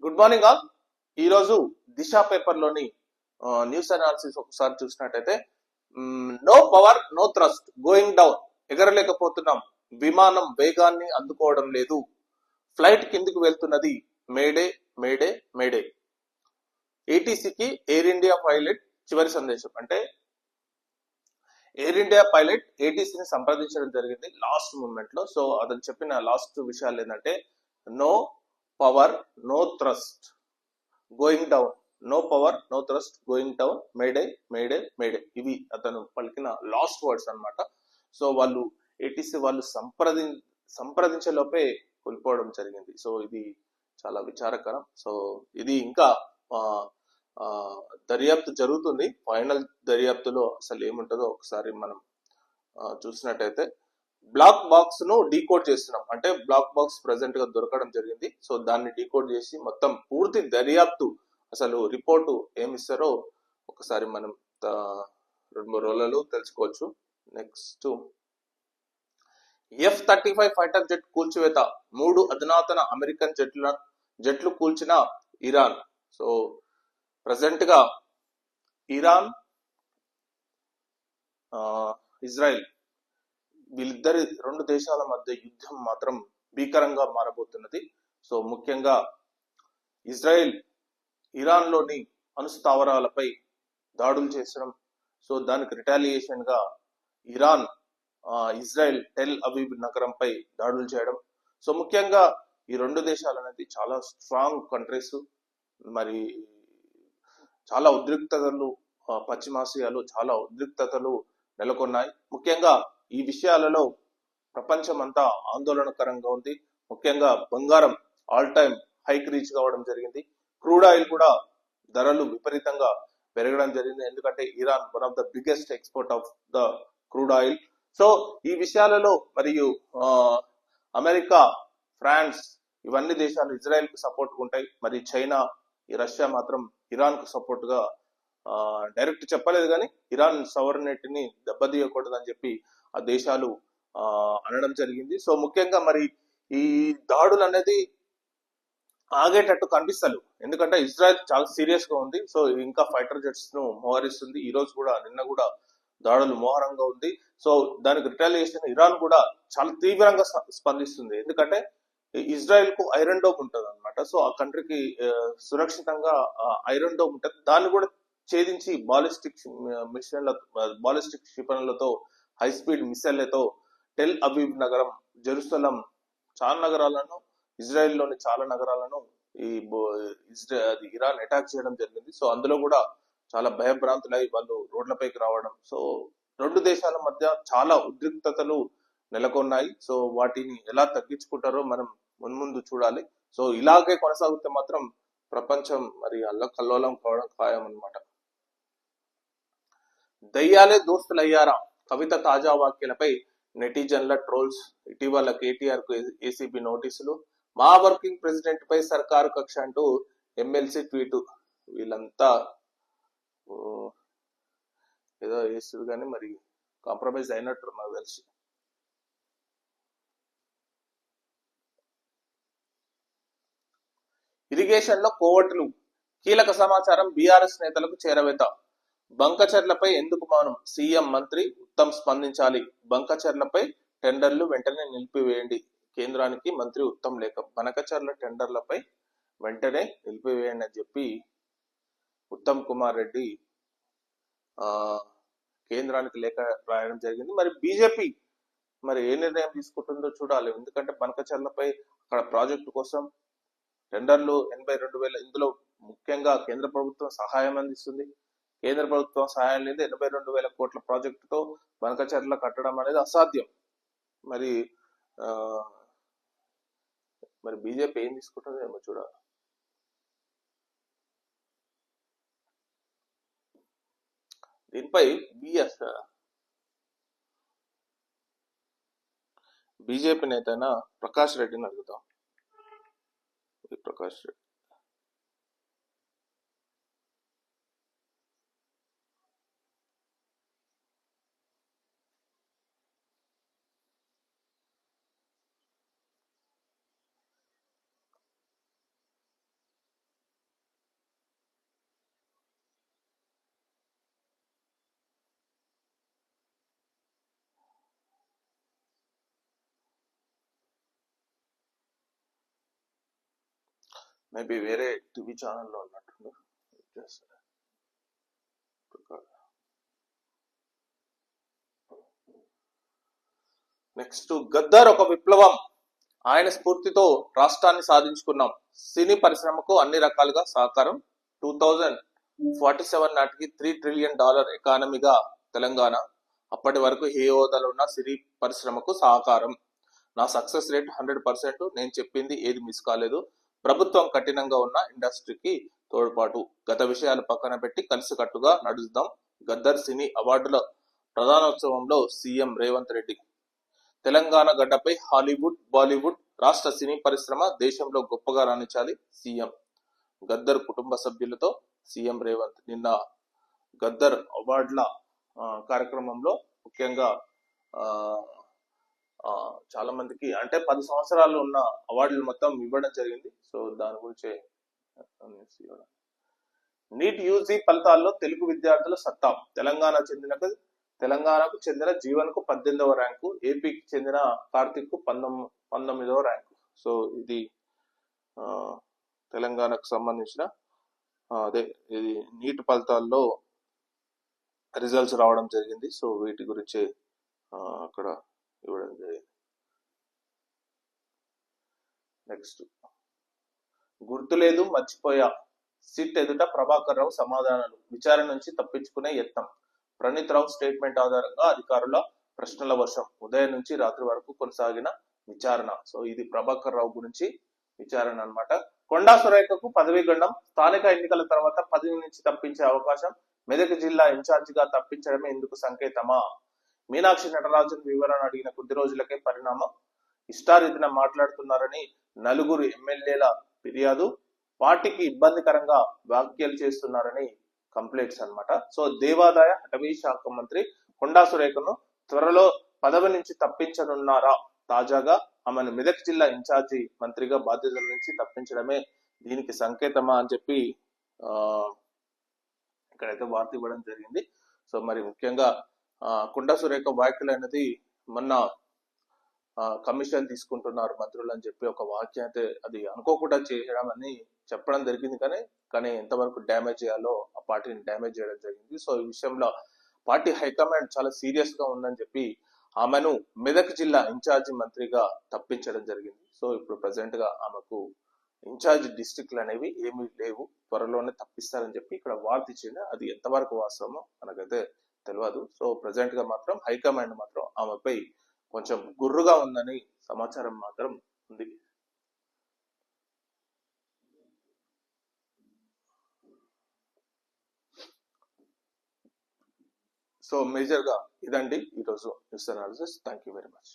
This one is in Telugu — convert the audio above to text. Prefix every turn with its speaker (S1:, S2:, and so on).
S1: Good morning all. ఈరోజు దిశ పేపర్లోని న్యూస్ అనాలిసిస్ ఒకసారి చూసినట్టయితే, no power no thrust going down, ఎగరలేకపోతున్నాం, విమానం వేగాన్ని అందుకోవడం లేదు, ఫ్లైట్ కిందికి వెళ్తున్నది, మేడే మేడే మేడే. ఏటీసీకి ఎయిర్ ఇండియా పైలట్ చివరి సందేశం. అంటే ఎయిర్ ఇండియా పైలట్ ఏటీసీని సంప్రదించడం జరిగింది లాస్ట్ మూమెంట్ లో. సో అతను చెప్పిన లాస్ట్ విషయాలు ఏంటంటే, no power no thrust going down, no power no thrust going down, mayday mayday mayday. ఇవి అతను పలికిన లాస్ట్ వర్డ్స్ అన్నమాట. సో వాళ్ళు ఏటీసీ వాళ్ళు సంప్రదించే లోపే కోల్పోవడం జరిగింది. సో ఇది చాలా విచారకరం. సో ఇది ఇంకా దర్యాప్తు జరుగుతుంది. ఫైనల్ దర్యాప్తులో అసలు ఏముంటుందో ఒకసారి మనం చూసినట్టయితే, బ్లాక్ బాక్స్ ను డీకోడ్ చేస్తున్నాం. అంటే బ్లాక్ బాక్స్ ప్రెసెంట్ గా దొరకడం జరిగింది. సో దాన్ని డీకోడ్ చేసి మొత్తం పూర్తి దర్యాప్తు అసలు రిపోర్టు ఏమిస్తారో ఒకసారి మనం 2-3 రోజులలో తెలుసుకోవచ్చు. నెక్స్ట్, F-35 ఫైటర్ జెట్ కూల్చివేత, 3 అధునాతన అమెరికన్ జెట్లు కూల్చిన ఇరాన్. సో ప్రెసెంట్ గా ఇరాన్, ఇజ్రాయెల్ వీళ్ళిద్దరి 2 దేశాల మధ్య యుద్ధం మాత్రం భీకరంగా మారబోతున్నది. సో ముఖ్యంగా ఇజ్రాయెల్ ఇరాన్ లోని అణుస్థావరాలపై దాడులు చేసడం, సో దానికి రిటాలియేషన్ గా ఇరాన్ ఇజ్రాయెల్ టెల్ అవీవ్ నగరంపై దాడులు చేయడం. సో ముఖ్యంగా ఈ 2 దేశాలు అనేది చాలా స్ట్రాంగ్ కంట్రీస్. మరి చాలా ఉద్రిక్తతలు, పశ్చిమాసియాలో చాలా ఉద్రిక్తతలు నెలకొన్నాయి. ముఖ్యంగా ఈ విషయాలలో ప్రపంచం అంతా ఆందోళనకరంగా ఉంది. ముఖ్యంగా బంగారం ఆల్ టైమ్ హైక్ రీచ్ కావడం జరిగింది. క్రూడ్ ఆయిల్ కూడా ధరలు విపరీతంగా పెరగడం జరిగింది. ఎందుకంటే Iran one of the biggest export of the crude oil. So ఈ విషయాలలో మరియు అమెరికా, ఫ్రాన్స్ ఇవన్నీ దేశాలు ఇజ్రాయెల్ కు సపోర్ట్ ఉంటాయి. మరి చైనా, రష్యా మాత్రం ఇరాన్ కు సపోర్ట్ గా డైరెక్ట్ చెప్పలేదు కానీ ఇరాన్ సవర్నిటీని దెబ్బతీయకూడదని చెప్పి ఆ దేశాలు అనడం జరిగింది. సో ముఖ్యంగా మరి ఈ దాడులు అనేది ఆగేటట్టు కనిపిస్తలు. ఎందుకంటే ఇజ్రాయెల్ చాలా సీరియస్ గా ఉంది. సో ఇంకా ఫైటర్ జెట్స్ ను మోహరిస్తుంది. ఈ రోజు కూడా, నిన్న కూడా దాడులు మోహరంగా ఉంది. సో దానికి రిటాలియేషన్ ఇరాన్ కూడా చాలా తీవ్రంగా స్పందిస్తుంది. ఎందుకంటే ఇజ్రాయెల్ కు ఐరన్ డోమ్ ఉంటుంది అనమాట. సో ఆ కంట్రీకి సురక్షితంగా ఐరన్ డోమ్ ఉంటుంది. దాన్ని కూడా ఛేదించి బాలిస్టిక్ క్షిపణులతో, హై స్పీడ్ మిసైళ్లతో టెల్ అవీవ్ నగరం, జెరూసలం చాలా నగరాలను, ఇజ్రాయెల్ లోని చాలా నగరాలను ఇరాన్ అటాక్ చేయడం జరిగింది. సో అందులో కూడా చాలా భయభ్రాంతులై వాళ్ళు రోడ్లపైకి రావడం. సో 2 దేశాల మధ్య చాలా ఉద్రిక్తతలు నెలకొన్నాయి. సో వాటిని ఎలా తగ్గించుకుంటారో మనం మున్ముందు చూడాలి. సో ఇలాగే కొనసాగితే మాత్రం ప్రపంచం మరి అల్లకల్లోలం కావడం ఖాయం అన్నమాట. దయ్యాలే దోస్తులయ్యారా, కవిత తాజా వ్యాఖ్యలపై నెటిజన్ల ట్రోల్స్. ఇటీవల కేటీఆర్ కు ఏసీబీ నోటీసులు, మా వర్కింగ్ ప్రెసిడెంట్ పై సర్కారు కక్ష అంటూ ఎమ్మెల్సీ ట్వీట్. వీళ్ళంతా ఏదో చేస్తారు కానీ మరి కాంప్రమైజ్ అయినట్టు నాకు తెలిసి. ఇరిగేషన్ లో కోవట్లు, కీలక సమాచారం బీఆర్ఎస్ నేతలకు చేరవేత. బంకచర్లపై ఎందుకు మౌనం, సీఎం మంత్రి ఉత్తమ్ స్పందించాలి. బంకచర్లపై టెండర్లు వెంటనే నిలిపివేయండి, కేంద్రానికి మంత్రి ఉత్తమ్ లేఖ. బంకచర్ల టెండర్లపై వెంటనే నిలిపివేయండి అని చెప్పి ఉత్తమ్ కుమార్ రెడ్డి కేంద్రానికి లేఖ రాయడం జరిగింది. మరి బీజేపీ మరి ఏ నిర్ణయం తీసుకుంటుందో చూడాలి. ఎందుకంటే బంకచర్లపై అక్కడ ప్రాజెక్టు కోసం టెండర్లు 82,000, ఇందులో ముఖ్యంగా కేంద్ర ప్రభుత్వం సహాయం అందిస్తుంది. కేంద్ర ప్రభుత్వం సహాయం లేదు 82,000 కోట్ల ప్రాజెక్టుతో బంకచర్ల కట్టడం అనేది అసాధ్యం. మరి మరి బీజేపీ ఏం తీసుకుంటుందో ఏమో చూడాలి. దీనిపై బీజేపీ నేత అయిన ప్రకాష్ రెడ్డిని అడుగుతాం. ప్రకాష్ రెడ్డి మేబీ వేరే టీవీ ఛానల్లో ఉన్నట్టుంది. నెక్స్ట్, గద్దర్ ఒక విప్లవం, ఆయన స్ఫూర్తితో రాష్ట్రాన్ని సాధించుకున్నాం, సినీ పరిశ్రమకు అన్ని రకాలుగా సహకారం, 2047 నాటికి $3 ట్రిలియన్ ఎకానమీగా తెలంగాణ, అప్పటి వరకు ఏ హోదాలో ఉన్న సినీ పరిశ్రమకు సహకారం, నా సక్సెస్ రేట్ 100%, నేను చెప్పింది ఏది మిస్ కాలేదు, ప్రభుత్వం కఠినంగా ఉన్న ఇండస్ట్రీకి తోడ్పాటు, గత విషయాలు పక్కన పెట్టి కలిసికట్టుగా నడుద్దాం, గద్దర్ సినీ అవార్డుల ప్రధానోత్సవంలో సీఎం రేవంత్ రెడ్డి, తెలంగాణ గడ్డపై హాలీవుడ్, బాలీవుడ్, రాష్ట్ర సినీ పరిశ్రమ దేశంలో గొప్పగా రాణించాలి, సీఎం, గద్దర్ కుటుంబ సభ్యులతో సీఎం రేవంత్. నిన్న గద్దర్ అవార్డుల కార్యక్రమంలో ముఖ్యంగా చాలా మందికి అంటే 10 సంవత్సరాలు ఉన్న అవార్డులు మొత్తం ఇవ్వడం జరిగింది. సో దాని గురించే నీట్ యూజీ ఫలితాల్లో తెలుగు విద్యార్థుల సత్తా, తెలంగాణకు చెందిన జీవన్ కు 18వ ర్యాంకు, ఏపీకి చెందిన కార్తిక్ కు 19వ ర్యాంకు. సో ఇది తెలంగాణకు సంబంధించిన ఇది నీట్ ఫలితాల్లో రిజల్ట్స్ రావడం జరిగింది. సో వీటి గురించి అక్కడ ఇవ్వడం జరిగింది. నెక్స్ట్, గుర్తులేదు మర్చిపోయా, సిట్ ఎదుట ప్రభాకర్ రావు సమాధానాలు, విచారణ నుంచి తప్పించుకునే యత్నం, ప్రణీత్ రావు స్టేట్మెంట్ ఆధారంగా అధికారుల ప్రశ్నల వర్షం, ఉదయం నుంచి రాత్రి వరకు కొనసాగిన విచారణ. సో ఇది ప్రభాకర్ రావు గురించి విచారణ అన్నమాట. కొండా సురేఖకు పదవీ గండం, స్థానిక ఎన్నికల తర్వాత పదవి నుంచి తప్పించే అవకాశం, మెదక్ జిల్లా ఇన్ఛార్జిగా తప్పించడమే ఇందుకు సంకేతమా, మీనాక్షి నటరాజన్ వివరణ అడిగిన కొద్ది రోజులకే పరిణామం, ఇష్టారీతిన మాట్లాడుతున్నారని నలుగురు ఎమ్మెల్యేల ఫిర్యాదు, పార్టీకి ఇబ్బందికరంగా వ్యాఖ్యలు చేస్తున్నారని కంప్లైంట్స్ అన్నమాట. సో దేవాదాయ అటవీ శాఖ మంత్రి కొండా సురేఖను త్వరలో పదవి నుంచి తప్పించనున్నారా, తాజాగా ఆమెను మెదక్ జిల్లా ఇన్ఛార్జి మంత్రిగా బాధ్యతల నుంచి తప్పించడమే దీనికి సంకేతమా అని చెప్పి ఇక్కడైతే వార్త ఇవ్వడం జరిగింది. సో మరి ముఖ్యంగా కొండా సురేఖ వ్యాఖ్యలు అనేది మొన్న కమిషన్ తీసుకుంటున్నారు మంత్రులు అని చెప్పి ఒక వాక్యం అయితే అది అనుకోకుండా చేయడం అని చెప్పడం జరిగింది. కానీ ఎంతవరకు డ్యామేజ్ చేయాలో ఆ పార్టీని డ్యామేజ్ చేయడం జరిగింది. సో ఈ విషయంలో పార్టీ హైకమాండ్ చాలా సీరియస్ గా ఉందని చెప్పి ఆమెను మెదక్ జిల్లా ఇన్ఛార్జి మంత్రిగా తప్పించడం జరిగింది. సో ఇప్పుడు ప్రెసెంట్ గా ఆమెకు ఇన్ఛార్జ్ డిస్ట్రిక్ట్లు అనేవి ఏమీ లేవు, త్వరలోనే తప్పిస్తారని చెప్పి ఇక్కడ వార్త ఇచ్చింది. అది ఎంతవరకు వాస్తవమో మనకైతే తెలియదు. సో ప్రెసెంట్ గా మాత్రం హైకమాండ్ మాత్రం ఆమెపై కొంచెం గుర్రుగా ఉందని సమాచారం మాత్రం ఉంది. సో మేజర్ గా ఇదండి ఈరోజు news analysis. Thank you very much.